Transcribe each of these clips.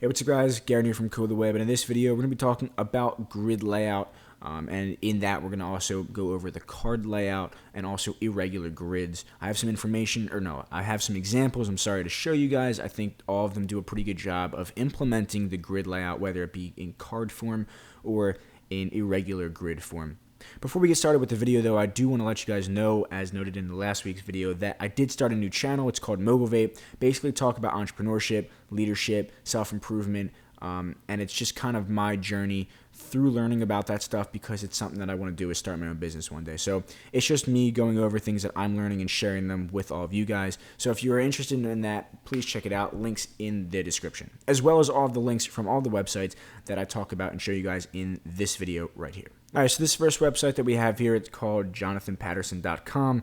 Hey, what's up guys, Garen here from Code the Web, and in this video we're going to be talking about grid layout, and in that we're going to also go over the card layout and also irregular grids. I have some I have some examples, to show you guys. I think all of them do a pretty good job of implementing the grid layout, whether it be in card form or in irregular grid form. Before we get started with the video though, I do want to let you guys know, as noted in the last week's video, that I did start a new channel. It's called Mobile Vape. Basically talk about entrepreneurship, leadership, self-improvement, and it's just kind of my journey through learning about that stuff, because it's something that I want to do, is start my own business one day. So it's just me going over things that I'm learning and sharing them with all of you guys. So if you are interested in that, please check it out. Links in the description, as well as all of the links from all the websites that I talk about and show you guys in this video right here. All right, so this first website that we have here, it's called jonathanpatterson.com.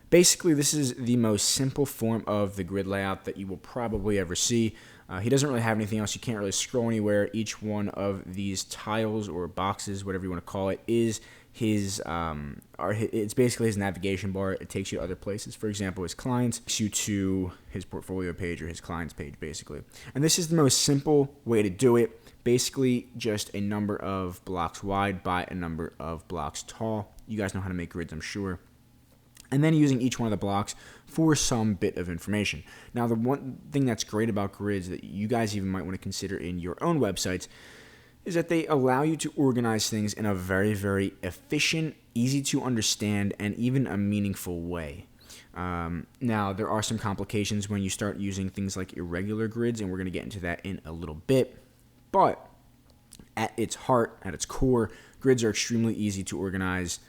Basically, this is the most simple form of the grid layout that you will probably ever see. He doesn't really have anything else. You can't really scroll anywhere. Each one of these tiles or boxes, whatever you want to call it, is his it's basically his navigation bar. It takes you to other places. For example, his clients takes you to his portfolio page or his clients page, basically. And this is the most simple way to do it. Basically, just a number of blocks wide by a number of blocks tall. You guys know how to make grids, I'm sure. And then using each one of the blocks for some bit of information. Now, the one thing that's great about grids that you guys even might want to consider in your own websites is that they allow you to organize things in a very, very efficient, easy to understand, and even a meaningful way. Now, there are some complications when you start using things like irregular grids, and we're going to get into that in a little bit. But at its heart, at its core, grids are extremely easy to organize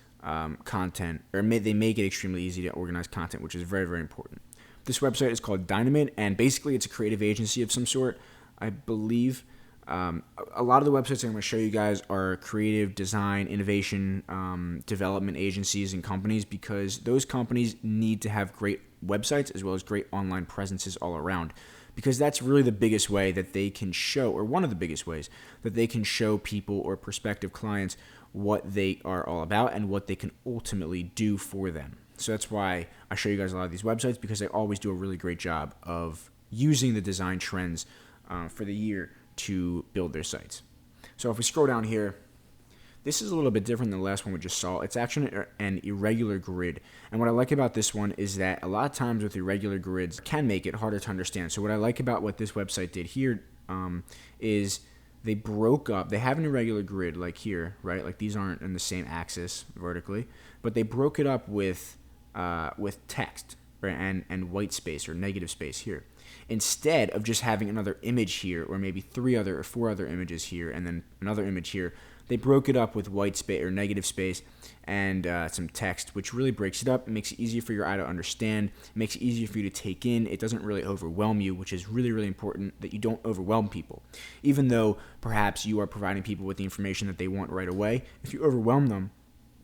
content, or they make it extremely easy to organize content, which is very, very important. This website is called Dynamite, and basically it's a creative agency of some sort, I believe. A lot of the websites I'm going to show you guys are creative design, innovation, development agencies and companies, because those companies need to have great websites as well as great online presences all around, because that's really the biggest way that they can show, or one of the biggest ways that they can show people or prospective clients what they are all about and what they can ultimately do for them. So that's why I show you guys a lot of these websites, because they always do a really great job of using the design trends for the year to build their sites. So if we scroll down here, this is a little bit different than the last one we just saw. It's actually an irregular grid. And what I like about this one is that a lot of times with irregular grids can make it harder to understand. So what I like about what this website did here is they broke up. They have an irregular grid like here, right? Like these aren't in the same axis vertically, but they broke it up with text, right? And white space or negative space here. Instead of just having another image here, or maybe 3 or 4 other images here, and then another image here, they broke it up with white space or negative space and some text, which really breaks it up. It makes it easier for your eye to understand. It makes it easier for you to take in. It doesn't really overwhelm you, which is really, really important, that you don't overwhelm people. Even though perhaps you are providing people with the information that they want right away, if you overwhelm them,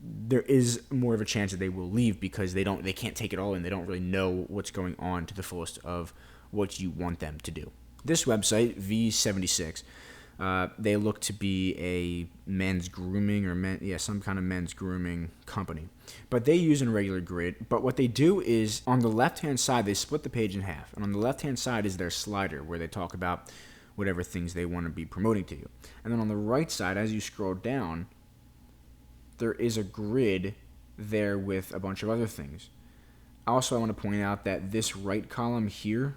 there is more of a chance that they will leave, because they can't take it all in. They don't really know what's going on to the fullest of what you want them to do. This website, V76, they look to be a men's grooming or some kind of men's grooming company. But they use an irregular grid. But what they do is, on the left-hand side, they split the page in half. And on the left-hand side is their slider, where they talk about whatever things they want to be promoting to you. And then on the right side, as you scroll down, there is a grid there with a bunch of other things. Also, I want to point out that this right column here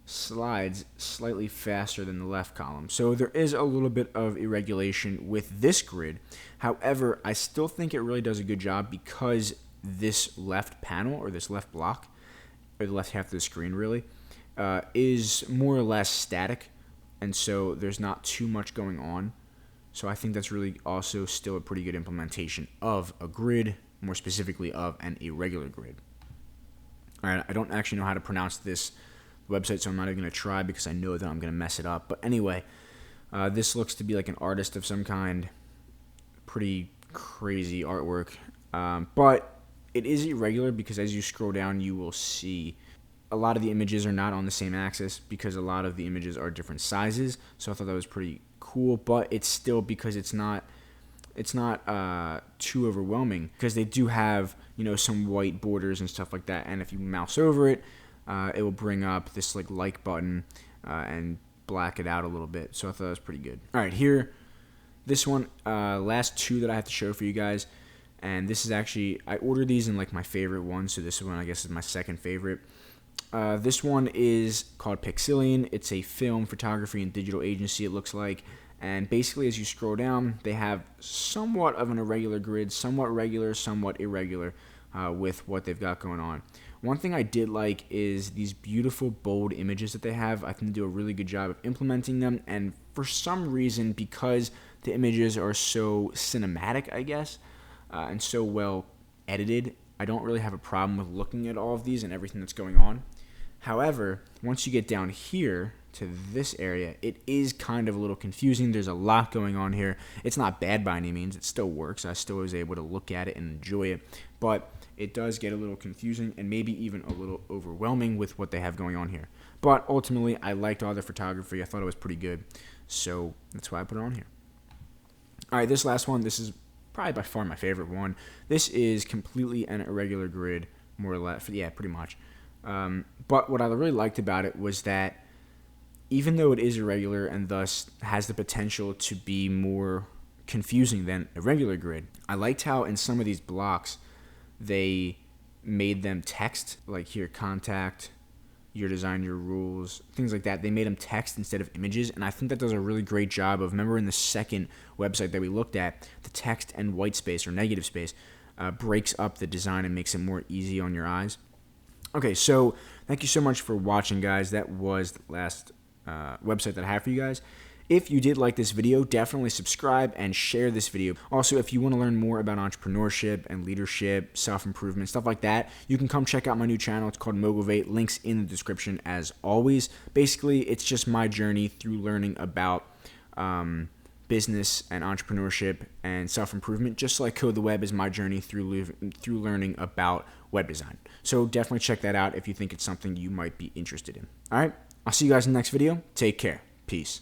slides slightly faster than the left column. So there is a little bit of irregulation with this grid. However, I still think it really does a good job, because this left panel, or this left block, or the left half of the screen really, is more or less static, and so there's not too much going on. So I think that's really also still a pretty good implementation of a grid, more specifically of an irregular grid. All right, I don't actually know how to pronounce this website, so I'm not even going to try, because I know that I'm going to mess it up. But anyway, this looks to be like an artist of some kind. Pretty crazy artwork. But it is irregular, because as you scroll down, you will see a lot of the images are not on the same axis, because a lot of the images are different sizes. So I thought that was pretty cool. But it's still, because it's not too overwhelming, because they do have, some white borders and stuff like that. And if you mouse over it, it will bring up this like button, and black it out a little bit. So I thought that was pretty good. All right, here, this one, last two that I have to show for you guys. And this is actually, I ordered these in like my favorite one. So this one, I guess, is my second favorite. This one is called Pixelian. It's a film, photography, and digital agency, it looks like. And basically, as you scroll down, they have somewhat of an irregular grid, somewhat regular, somewhat irregular with what they've got going on. One thing I did like is these beautiful, bold images that they have. I think they do a really good job of implementing them. And for some reason, because the images are so cinematic, I guess, and so well edited, I don't really have a problem with looking at all of these and everything that's going on. However, once you get down here to this area, it is kind of a little confusing. There's a lot going on here. It's not bad by any means. It still works. I still was able to look at it and enjoy it, but it does get a little confusing and maybe even a little overwhelming with what they have going on here. But ultimately, I liked all the photography. I thought it was pretty good, so that's why I put it on here. All right, this last one, this is probably by far my favorite one. This is completely an irregular grid, more or less. Yeah, pretty much. But what I really liked about it was that even though it is irregular and thus has the potential to be more confusing than a regular grid, I liked how in some of these blocks they made them text, like here, contact, your design, your rules, things like that. They made them text instead of images, and I think that does a really great job of, remember in the second website that we looked at, the text and white space or negative space breaks up the design and makes it more easy on your eyes. Okay, so thank you so much for watching, guys. That was the last website that I have for you guys. If you did like this video, definitely subscribe and share this video. Also, if you want to learn more about entrepreneurship and leadership, self-improvement, stuff like that, you can come check out my new channel. It's called Motivate. Links in the description as always. Basically, it's just my journey through learning about business and entrepreneurship and self-improvement, just like Code the Web is my journey through learning about web design. So definitely check that out if you think it's something you might be interested in. All right, I'll see you guys in the next video. Take care. Peace.